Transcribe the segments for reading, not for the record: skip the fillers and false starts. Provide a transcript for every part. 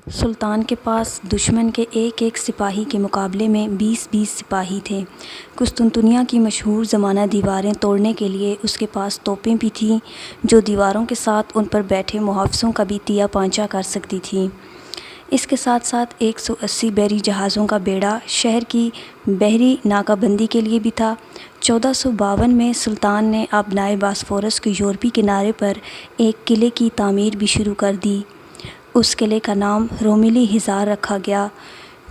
سلطان کے پاس دشمن کے ایک ایک سپاہی کے مقابلے میں 20 سپاہی تھے۔ قسطنطنیہ کی مشہور زمانہ دیواریں توڑنے کے لیے اس کے پاس توپیں بھی تھیں جو دیواروں کے ساتھ ان پر بیٹھے محافظوں کا بھی تیا پانچا کر سکتی تھیں۔ اس کے ساتھ ساتھ 180 بحری جہازوں کا بیڑا شہر کی بحری ناکہ بندی کے لیے بھی تھا۔ 1452 میں سلطان نے آبنائے باسفورس کے یورپی کنارے پر ایک قلعے کی تعمیر بھی شروع کر دی۔ اس قلعے کا نام رومیلی ہزار رکھا گیا۔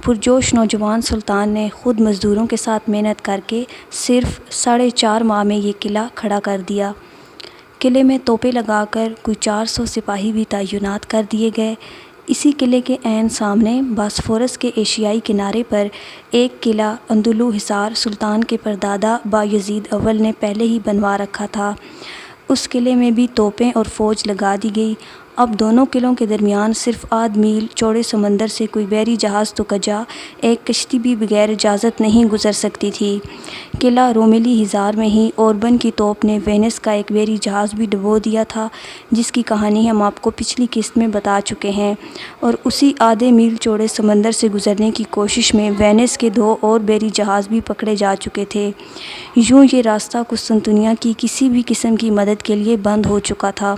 پرجوش نوجوان سلطان نے خود مزدوروں کے ساتھ محنت کر کے صرف 4.5 ماہ میں یہ قلعہ کھڑا کر دیا۔ قلعے میں توپیں لگا کر کوئی 400 سپاہی بھی تعینات کر دیے گئے۔ اسی قلعے کے عین سامنے باسفورس کے ایشیائی کنارے پر ایک قلعہ اندلو حصار سلطان کے پردادا بایزید اول نے پہلے ہی بنوا رکھا تھا۔ اس قلعے میں بھی توپیں اور فوج لگا دی گئی۔ اب دونوں قلعوں کے درمیان صرف آدھ میل چوڑے سمندر سے کوئی بحری جہاز تو کجا ایک کشتی بھی بغیر اجازت نہیں گزر سکتی تھی۔ قلعہ رومیلی ہزار میں ہی اوربن کی توپ نے وینس کا ایک بحری جہاز بھی ڈبو دیا تھا، جس کی کہانی ہم آپ کو پچھلی قسط میں بتا چکے ہیں، اور اسی آدھے میل چوڑے سمندر سے گزرنے کی کوشش میں وینس کے 2 اور بحری جہاز بھی پکڑے جا چکے تھے۔ یوں یہ راستہ قسطنطنیہ کی کسی بھی قسم کی مدد کے لیے بند ہو چکا تھا،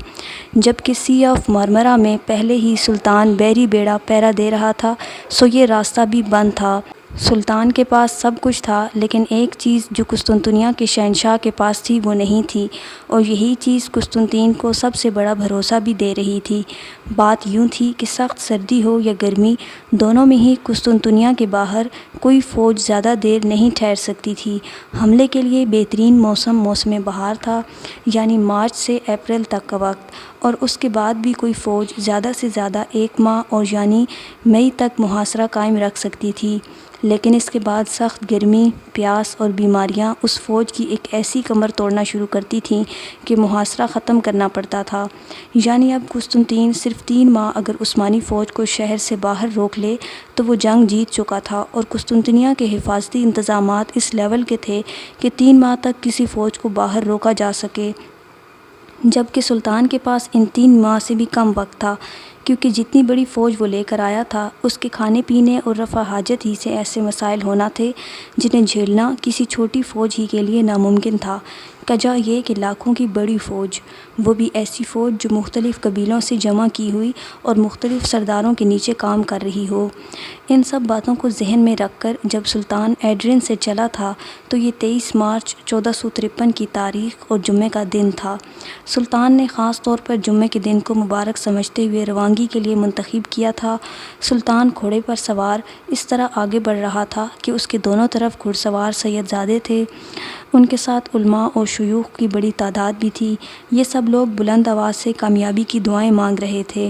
جبکہ سی آف مرمرا میں پہلے ہی سلطان بحری بیڑا پہرا دے رہا تھا، سو یہ راستہ بھی بند تھا۔ سلطان کے پاس سب کچھ تھا، لیکن ایک چیز جو قسطنطنیہ کے شہنشاہ کے پاس تھی وہ نہیں تھی، اور یہی چیز قسطنطین کو سب سے بڑا بھروسہ بھی دے رہی تھی۔ بات یوں تھی کہ سخت سردی ہو یا گرمی، دونوں میں ہی قسطنطنیہ کے باہر کوئی فوج زیادہ دیر نہیں ٹھہر سکتی تھی۔ حملے کے لیے بہترین موسم بہار تھا، یعنی مارچ سے اپریل تک کا وقت، اور اس کے بعد بھی کوئی فوج زیادہ سے زیادہ 1 ماہ اور یعنی مئی تک محاصرہ قائم رکھ سکتی تھی۔ لیکن اس کے بعد سخت گرمی، پیاس اور بیماریاں اس فوج کی ایک ایسی کمر توڑنا شروع کرتی تھیں کہ محاصرہ ختم کرنا پڑتا تھا۔ یعنی اب قسطنطین صرف 3 ماہ اگر عثمانی فوج کو شہر سے باہر روک لے تو وہ جنگ جیت چکا تھا، اور قسطنطنیہ کے حفاظتی انتظامات اس لیول کے تھے کہ 3 ماہ تک کسی فوج کو باہر روکا جا سکے، جبکہ سلطان کے پاس ان 3 ماہ سے بھی کم وقت تھا، کیونکہ جتنی بڑی فوج وہ لے کر آیا تھا اس کے کھانے پینے اور رفع حاجت ہی سے ایسے مسائل ہونا تھے جنہیں جھیلنا کسی چھوٹی فوج ہی کے لیے ناممکن تھا، کجا یہ کہ لاکھوں کی بڑی فوج، وہ بھی ایسی فوج جو مختلف قبیلوں سے جمع کی ہوئی اور مختلف سرداروں کے نیچے کام کر رہی ہو۔ ان سب باتوں کو ذہن میں رکھ کر جب سلطان ایڈرین سے چلا تھا تو یہ 23 مارچ 1453 کی تاریخ اور جمعے کا دن تھا۔ سلطان نے خاص طور پر جمعے کے دن کو مبارک سمجھتے ہوئے روانگی کے لیے منتخب کیا تھا۔ سلطان گھوڑے پر سوار اس طرح آگے بڑھ رہا تھا کہ اس کے دونوں طرف گھڑ سوار سید زادے تھے، ان کے ساتھ علماء اور شیوخ کی بڑی تعداد بھی تھی۔ یہ سب لوگ بلند آواز سے کامیابی کی دعائیں مانگ رہے تھے۔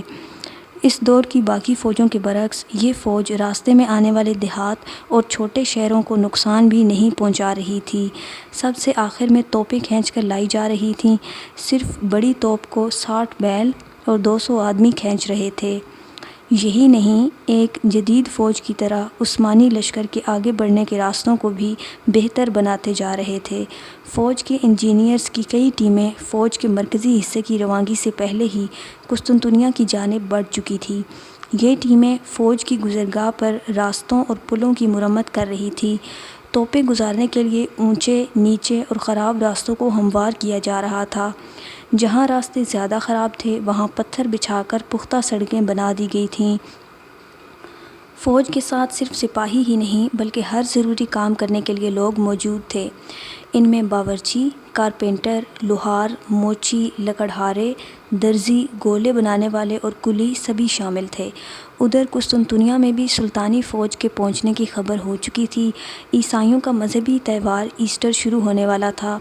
اس دور کی باقی فوجوں کے برعکس یہ فوج راستے میں آنے والے دیہات اور چھوٹے شہروں کو نقصان بھی نہیں پہنچا رہی تھی۔ سب سے آخر میں توپیں کھینچ کر لائی جا رہی تھیں۔ صرف بڑی توپ کو 60 بیل اور 200 آدمی کھینچ رہے تھے۔ یہی نہیں، ایک جدید فوج کی طرح عثمانی لشکر کے آگے بڑھنے کے راستوں کو بھی بہتر بناتے جا رہے تھے۔ فوج کے انجینئرز کی کئی ٹیمیں فوج کے مرکزی حصے کی روانگی سے پہلے ہی قسطنطنیہ کی جانب بڑھ چکی تھیں۔ یہ ٹیمیں فوج کی گزرگاہ پر راستوں اور پلوں کی مرمت کر رہی تھیں۔ توپیں گزارنے کے لیے اونچے، نیچے اور خراب راستوں کو ہموار کیا جا رہا تھا۔ جہاں راستے زیادہ خراب تھے وہاں پتھر بچھا کر پختہ سڑکیں بنا دی گئی تھیں۔ فوج کے ساتھ صرف سپاہی ہی نہیں بلکہ ہر ضروری کام کرنے کے لیے لوگ موجود تھے۔ ان میں باورچی، کارپینٹر، لوہار، موچی، لکڑہارے، درزی، گولے بنانے والے اور کلی سبھی شامل تھے۔ ادھر قسطنطنیہ میں بھی سلطانی فوج کے پہنچنے کی خبر ہو چکی تھی۔ عیسائیوں کا مذہبی تہوار ایسٹر شروع ہونے والا تھا۔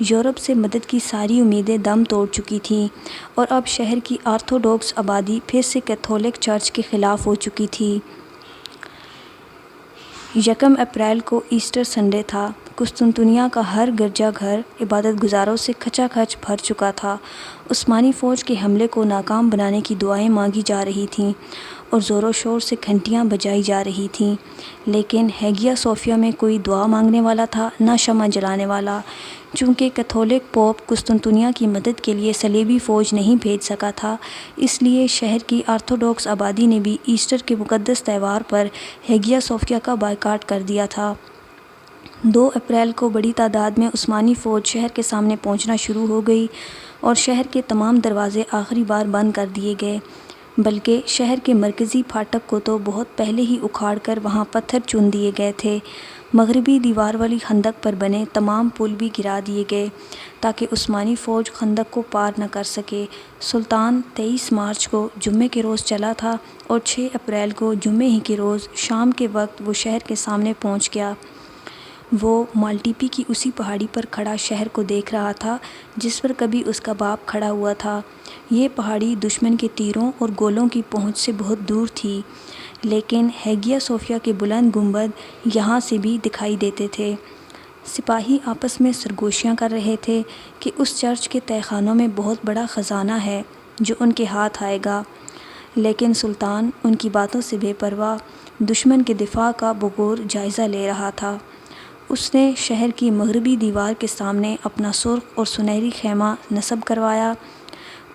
یورپ سے مدد کی ساری امیدیں دم توڑ چکی تھیں، اور اب شہر کی آرتھوڈوکس آبادی پھر سے کیتھولک چرچ کے خلاف ہو چکی تھی۔ 1 اپریل کو ایسٹر سنڈے تھا۔ قسطنطنیہ کا ہر گرجا گھر عبادت گزاروں سے کھچا کھچ بھر چکا تھا۔ عثمانی فوج کے حملے کو ناکام بنانے کی دعائیں مانگی جا رہی تھیں اور زور و شور سے گھنٹیاں بجائی جا رہی تھیں، لیکن ہیگیا صوفیہ میں کوئی دعا مانگنے والا تھا نہ شمع جلانے والا۔ چونکہ کیتھولک پوپ قسطنطنیہ کی مدد کے لیے صلیبی فوج نہیں بھیج سکا تھا، اس لیے شہر کی آرتھوڈوکس آبادی نے بھی ایسٹر کے مقدس تہوار پر ہیگیا صوفیہ کا بائیکاٹ کر دیا تھا۔ 2 اپریل کو بڑی تعداد میں عثمانی فوج شہر کے سامنے پہنچنا شروع ہو گئی اور شہر کے تمام دروازے آخری بار بند کر دیے گئے، بلکہ شہر کے مرکزی پھاٹک کو تو بہت پہلے ہی اکھاڑ کر وہاں پتھر چن دیے گئے تھے۔ مغربی دیوار والی خندق پر بنے تمام پل بھی گرا دیے گئے تاکہ عثمانی فوج خندق کو پار نہ کر سکے۔ سلطان 23 مارچ کو جمعے کے روز چلا تھا اور 6 اپریل کو جمعے ہی کے روز شام کے وقت وہ شہر کے سامنے پہنچ گیا۔ وہ مالٹیپی کی اسی پہاڑی پر کھڑا شہر کو دیکھ رہا تھا جس پر کبھی اس کا باپ کھڑا ہوا تھا۔ یہ پہاڑی دشمن کے تیروں اور گولوں کی پہنچ سے بہت دور تھی، لیکن ہیگیا صوفیہ کے بلند گنبد یہاں سے بھی دکھائی دیتے تھے۔ سپاہی آپس میں سرگوشیاں کر رہے تھے کہ اس چرچ کے تہہ خانوں میں بہت بڑا خزانہ ہے جو ان کے ہاتھ آئے گا، لیکن سلطان ان کی باتوں سے بے پرواہ دشمن کے دفاع کا بغور جائزہ لے رہا تھا۔ اس نے شہر کی مغربی دیوار کے سامنے اپنا سرخ اور سنہری خیمہ نصب کروایا۔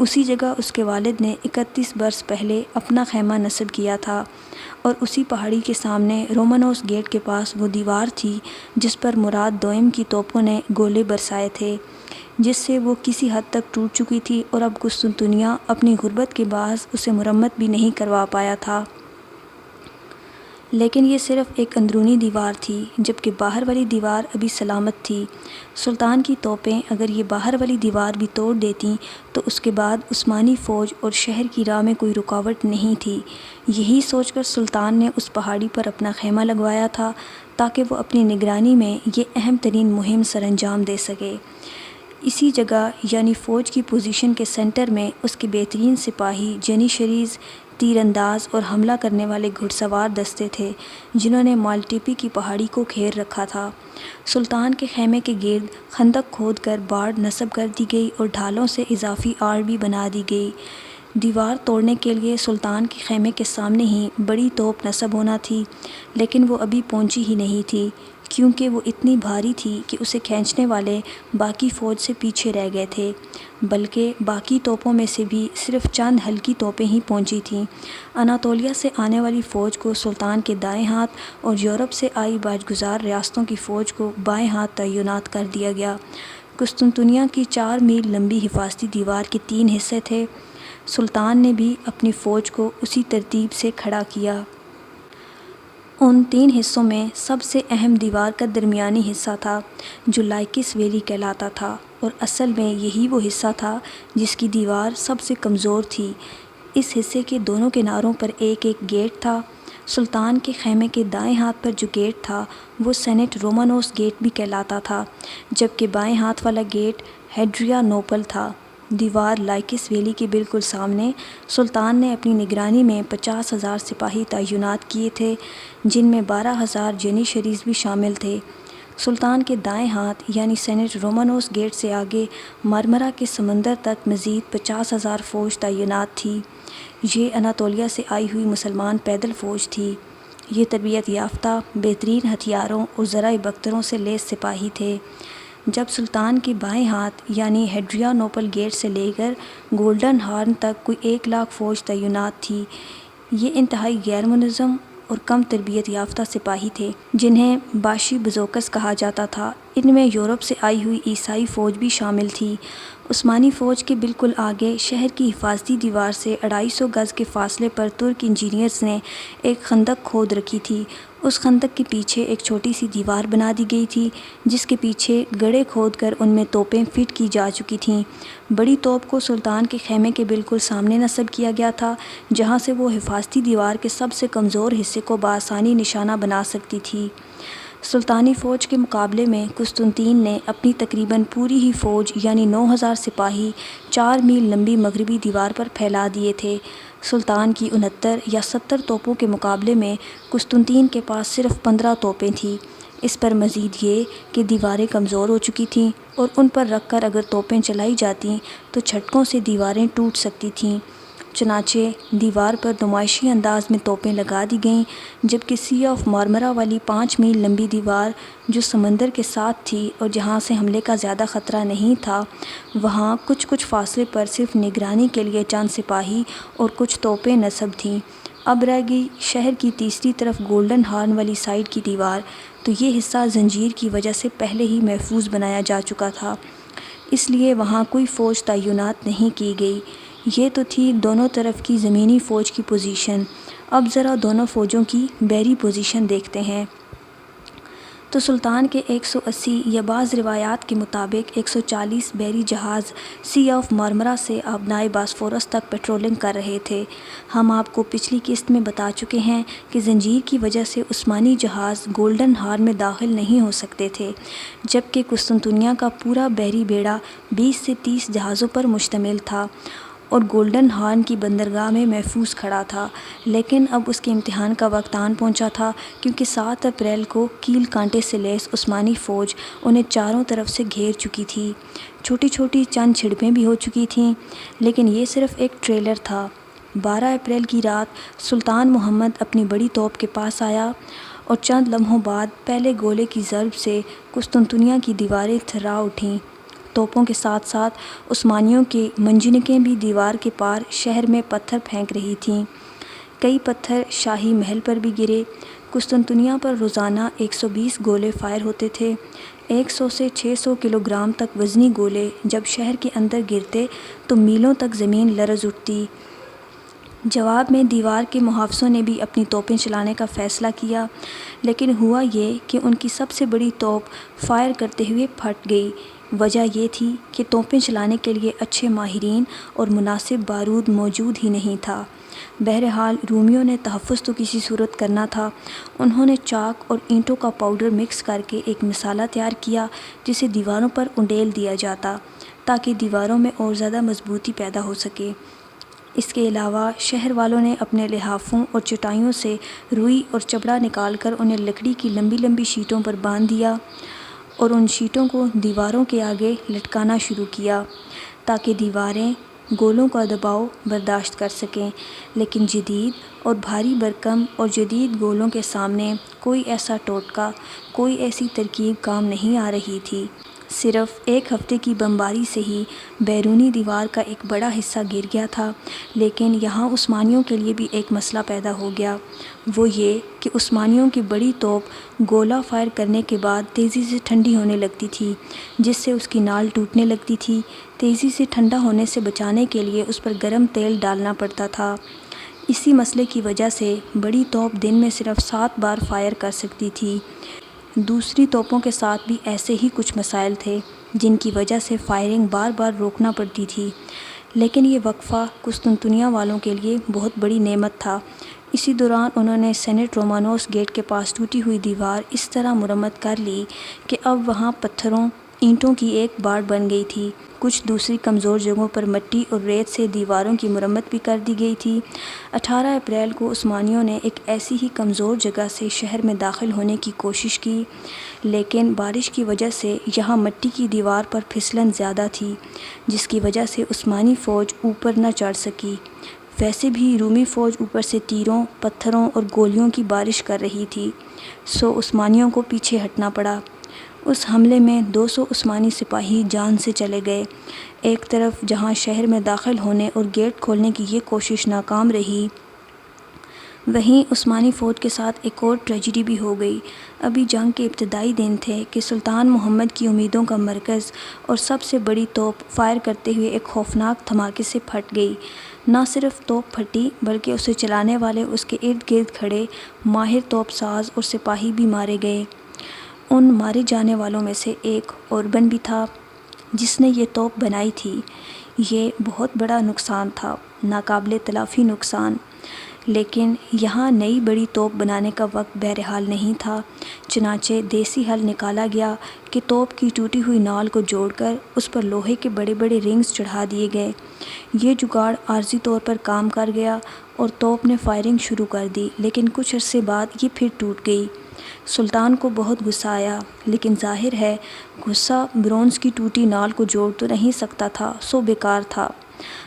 اسی جگہ اس کے والد نے 31 برس پہلے اپنا خیمہ نصب کیا تھا، اور اسی پہاڑی کے سامنے رومانوس گیٹ کے پاس وہ دیوار تھی جس پر مراد دوئم کی توپوں نے گولے برسائے تھے، جس سے وہ کسی حد تک ٹوٹ چکی تھی اور اب قسطنطنیہ اپنی غربت کے باعث اسے مرمت بھی نہیں کروا پایا تھا۔ لیکن یہ صرف ایک اندرونی دیوار تھی، جبکہ باہر والی دیوار ابھی سلامت تھی۔ سلطان کی توپیں اگر یہ باہر والی دیوار بھی توڑ دیتیں تو اس کے بعد عثمانی فوج اور شہر کی راہ میں کوئی رکاوٹ نہیں تھی۔ یہی سوچ کر سلطان نے اس پہاڑی پر اپنا خیمہ لگوایا تھا تاکہ وہ اپنی نگرانی میں یہ اہم ترین مہم سر انجام دے سکے۔ اسی جگہ یعنی فوج کی پوزیشن کے سینٹر میں اس کے بہترین سپاہی جنیشریز، تیر انداز اور حملہ کرنے والے گھڑ سوار دستے تھے جنہوں نے مالٹیپی کی پہاڑی کو گھیر رکھا تھا۔ سلطان کے خیمے کے گرد خندق کھود کر باڑ نصب کر دی گئی اور ڈھالوں سے اضافی آڑ بھی بنا دی گئی۔ دیوار توڑنے کے لیے سلطان کے خیمے کے سامنے ہی بڑی توپ نصب ہونا تھی، لیکن وہ ابھی پہنچی ہی نہیں تھی کیونکہ وہ اتنی بھاری تھی کہ اسے کھینچنے والے باقی فوج سے پیچھے رہ گئے تھے، بلکہ باقی توپوں میں سے بھی صرف چند ہلکی توپیں ہی پہنچی تھیں۔ اناطولیہ سے آنے والی فوج کو سلطان کے دائیں ہاتھ اور یورپ سے آئی باجگزار ریاستوں کی فوج کو بائیں ہاتھ تعینات کر دیا گیا۔ قسطنطنیہ کی 4 میل لمبی حفاظتی دیوار کے 3 حصے تھے۔ سلطان نے بھی اپنی فوج کو اسی ترتیب سے کھڑا کیا۔ ان 3 حصوں میں سب سے اہم دیوار کا درمیانی حصہ تھا جو لائکس ویلی کہلاتا تھا، اور اصل میں یہی وہ حصہ تھا جس کی دیوار سب سے کمزور تھی۔ اس حصے کے دونوں کناروں پر ایک ایک گیٹ تھا۔ سلطان کے خیمے کے دائیں ہاتھ پر جو گیٹ تھا وہ سینٹ رومانوس گیٹ بھی کہلاتا تھا، جبکہ بائیں ہاتھ والا گیٹ ہیڈریا نوپل تھا۔ دیوار لائکس ویلی کے بالکل سامنے سلطان نے اپنی نگرانی میں 50,000 سپاہی تعینات کیے تھے، جن میں 12,000 جنیشریز بھی شامل تھے۔ سلطان کے دائیں ہاتھ یعنی سینٹ رومانوس گیٹ سے آگے مرمرا کے سمندر تک مزید 50,000 فوج تعینات تھی۔ یہ اناطولیہ سے آئی ہوئی مسلمان پیدل فوج تھی۔ یہ تربیت یافتہ، بہترین ہتھیاروں اور ذرائع بختروں سے لیس سپاہی تھے۔ جب سلطان کے بائیں ہاتھ یعنی ہیڈریا نوپل گیٹ سے لے کر گولڈن ہارن تک کوئی 1,00,000 فوج تعینات تھی۔ یہ انتہائی غیر منظم اور کم تربیت یافتہ سپاہی تھے جنہیں باشی بزوکس کہا جاتا تھا۔ ان میں یورپ سے آئی ہوئی عیسائی فوج بھی شامل تھی۔ عثمانی فوج کے بالکل آگے شہر کی حفاظتی دیوار سے 250 گز کے فاصلے پر ترک انجینئرز نے ایک خندق کھود رکھی تھی۔ اس خندق کے پیچھے ایک چھوٹی سی دیوار بنا دی گئی تھی جس کے پیچھے گڑھے کھود کر ان میں توپیں فٹ کی جا چکی تھیں۔ بڑی توپ کو سلطان کے خیمے کے بالکل سامنے نصب کیا گیا تھا، جہاں سے وہ حفاظتی دیوار کے سب سے کمزور حصے کو بآسانی نشانہ بنا سکتی تھی۔ سلطانی فوج کے مقابلے میں قسطنطین نے اپنی تقریباً پوری ہی فوج یعنی 9,000 سپاہی 4 میل لمبی مغربی دیوار پر پھیلا دیے تھے۔ سلطان کی 69 یا 70 توپوں کے مقابلے میں قسطنطین کے پاس صرف 15 توپیں تھیں۔ اس پر مزید یہ کہ دیواریں کمزور ہو چکی تھیں اور ان پر رکھ کر اگر توپیں چلائی جاتیں تو جھٹکوں سے دیواریں ٹوٹ سکتی تھیں۔ چنانچہ دیوار پر نمائشی انداز میں توپیں لگا دی گئیں، جبکہ سی آف مارمرا والی 5 میل لمبی دیوار جو سمندر کے ساتھ تھی اور جہاں سے حملے کا زیادہ خطرہ نہیں تھا، وہاں کچھ فاصلے پر صرف نگرانی کے لیے چند سپاہی اور کچھ توپیں نصب تھیں۔ اب رہ گئی شہر کی تیسری طرف گولڈن ہارن والی سائڈ کی دیوار، تو یہ حصہ زنجیر کی وجہ سے پہلے ہی محفوظ بنایا جا چکا تھا، اس لیے وہاں کوئی فوج تعینات نہیں کی گئی۔ یہ تو تھی دونوں طرف کی زمینی فوج کی پوزیشن۔ اب ذرا دونوں فوجوں کی بحری پوزیشن دیکھتے ہیں۔ تو سلطان کے 180 یا بعض روایات کے مطابق 140 بحری جہاز سی آف مارمرا سے آبنائے باسفورس تک پیٹرولنگ کر رہے تھے۔ ہم آپ کو پچھلی قسط میں بتا چکے ہیں کہ زنجیر کی وجہ سے عثمانی جہاز گولڈن ہارن میں داخل نہیں ہو سکتے تھے، جبکہ قسطنطنیہ کا پورا بحری بیڑا 20 سے 30 جہازوں پر مشتمل تھا اور گولڈن ہارن کی بندرگاہ میں محفوظ کھڑا تھا۔ لیکن اب اس کے امتحان کا وقت آن پہنچا تھا، کیونکہ 7 اپریل کو کیل کانٹے سے لیس عثمانی فوج انہیں چاروں طرف سے گھیر چکی تھی۔ چھوٹی چھوٹی چند جھڑپیں بھی ہو چکی تھیں، لیکن یہ صرف ایک ٹریلر تھا۔ 12 اپریل کی رات سلطان محمد اپنی بڑی توپ کے پاس آیا اور چند لمحوں بعد پہلے گولے کی ضرب سے قسطنطنیہ کی دیواریں تھرا اٹھیں۔ توپوں کے ساتھ ساتھ عثمانیوں کی منجنیقیں بھی دیوار کے پار شہر میں پتھر پھینک رہی تھیں۔ کئی پتھر شاہی محل پر بھی گرے۔ قسطنطنیہ پر روزانہ 120 گولے فائر ہوتے تھے۔ 100 سے 600 کلو گرام تک وزنی گولے جب شہر کے اندر گرتے تو میلوں تک زمین لرز اٹھتی۔ جواب میں دیوار کے محافظوں نے بھی اپنی توپیں چلانے کا فیصلہ کیا، لیکن ہوا یہ کہ ان کی سب سے بڑی توپ فائر کرتے ہوئے پھٹ گئی۔ وجہ یہ تھی کہ توپیں چلانے کے لیے اچھے ماہرین اور مناسب بارود موجود ہی نہیں تھا۔ بہرحال رومیوں نے تحفظ تو کسی صورت کرنا تھا۔ انہوں نے چاک اور اینٹوں کا پاؤڈر مکس کر کے ایک مسالہ تیار کیا جسے دیواروں پر انڈیل دیا جاتا تاکہ دیواروں میں اور زیادہ مضبوطی پیدا ہو سکے۔ اس کے علاوہ شہر والوں نے اپنے لحافوں اور چٹائیوں سے روئی اور چمڑا نکال کر انہیں لکڑی کی لمبی لمبی شیٹوں پر باندھ دیا اور ان شیٹوں کو دیواروں کے آگے لٹکانا شروع کیا تاکہ دیواریں گولوں کا دباؤ برداشت کر سکیں، لیکن جدید اور بھاری بھرکم اور جدید گولوں کے سامنے کوئی ایسا ٹوٹکا، کوئی ایسی ترکیب کام نہیں آ رہی تھی۔ صرف ایک ہفتے کی بمباری سے ہی بیرونی دیوار کا ایک بڑا حصہ گر گیا تھا، لیکن یہاں عثمانیوں کے لیے بھی ایک مسئلہ پیدا ہو گیا۔ وہ یہ کہ عثمانیوں کی بڑی توپ گولہ فائر کرنے کے بعد تیزی سے ٹھنڈی ہونے لگتی تھی، جس سے اس کی نال ٹوٹنے لگتی تھی۔ تیزی سے ٹھنڈا ہونے سے بچانے کے لیے اس پر گرم تیل ڈالنا پڑتا تھا۔ اسی مسئلے کی وجہ سے بڑی توپ دن میں صرف 7 بار فائر کر سکتی تھی۔ دوسری توپوں کے ساتھ بھی ایسے ہی کچھ مسائل تھے، جن کی وجہ سے فائرنگ بار بار روکنا پڑتی تھی، لیکن یہ وقفہ قسطنطنیہ والوں کے لیے بہت بڑی نعمت تھا۔ اسی دوران انہوں نے سینٹ رومانوس گیٹ کے پاس ٹوٹی ہوئی دیوار اس طرح مرمت کر لی کہ اب وہاں پتھروں اینٹوں کی ایک باڑ بن گئی تھی۔ کچھ دوسری کمزور جگہوں پر مٹی اور ریت سے دیواروں کی مرمت بھی کر دی گئی تھی۔ 18 اپریل کو عثمانیوں نے ایک ایسی ہی کمزور جگہ سے شہر میں داخل ہونے کی کوشش کی، لیکن بارش کی وجہ سے یہاں مٹی کی دیوار پر پھسلن زیادہ تھی، جس کی وجہ سے عثمانی فوج اوپر نہ چڑھ سکی۔ ویسے بھی رومی فوج اوپر سے تیروں، پتھروں اور گولیوں کی بارش کر رہی تھی، سو عثمانیوں کو پیچھے ہٹنا پڑا۔ اس حملے میں 200 عثمانی سپاہی جان سے چلے گئے۔ ایک طرف جہاں شہر میں داخل ہونے اور گیٹ کھولنے کی یہ کوشش ناکام رہی، وہیں عثمانی فوج کے ساتھ ایک اور ٹریجڈی بھی ہو گئی۔ ابھی جنگ کے ابتدائی دن تھے کہ سلطان محمد کی امیدوں کا مرکز اور سب سے بڑی توپ فائر کرتے ہوئے ایک خوفناک دھماکے سے پھٹ گئی۔ نہ صرف توپ پھٹی بلکہ اسے چلانے والے اس کے ارد گرد کھڑے ماہر توپ ساز اور سپاہی بھی مارے گئے۔ ان مارے جانے والوں میں سے ایک اوربن بھی تھا جس نے یہ توپ بنائی تھی۔ یہ بہت بڑا نقصان تھا، ناقابل تلافی نقصان، لیکن یہاں نئی بڑی توپ بنانے کا وقت بہرحال نہیں تھا۔ چنانچہ دیسی حل نکالا گیا کہ توپ کی ٹوٹی ہوئی نال کو جوڑ کر اس پر لوہے کے بڑے بڑے رنگز چڑھا دیے گئے۔ یہ جگاڑ عارضی طور پر کام کر گیا اور توپ نے فائرنگ شروع کر دی، لیکن کچھ عرصے بعد یہ پھر ٹوٹ گئی۔ سلطان کو بہت غصہ آیا، لیکن ظاہر ہے غصہ برونز کی ٹوٹی نال کو جوڑ تو نہیں سکتا تھا، سو بیکار تھا۔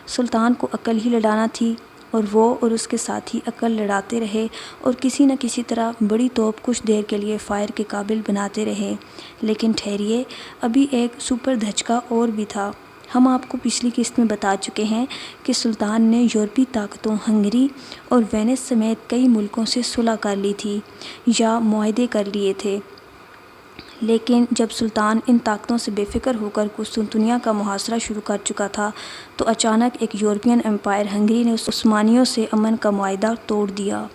سلطان کو عقل ہی لڑانا تھی، اور وہ اور اس کے ساتھی عقل لڑاتے رہے اور کسی نہ کسی طرح بڑی توپ کچھ دیر کے لیے فائر کے قابل بناتے رہے۔ لیکن ٹھہریے، ابھی ایک سپر دھچکا اور بھی تھا۔ ہم آپ کو پچھلی قسط میں بتا چکے ہیں کہ سلطان نے یورپی طاقتوں ہنگری اور وینس سمیت کئی ملکوں سے صلح کر لی تھی یا معاہدے کر لیے تھے، لیکن جب سلطان ان طاقتوں سے بے فکر ہو کر قسطنطنیہ کا محاصرہ شروع کر چکا تھا تو اچانک ایک یورپین امپائر ہنگری نے عثمانیوں سے امن کا معاہدہ توڑ دیا۔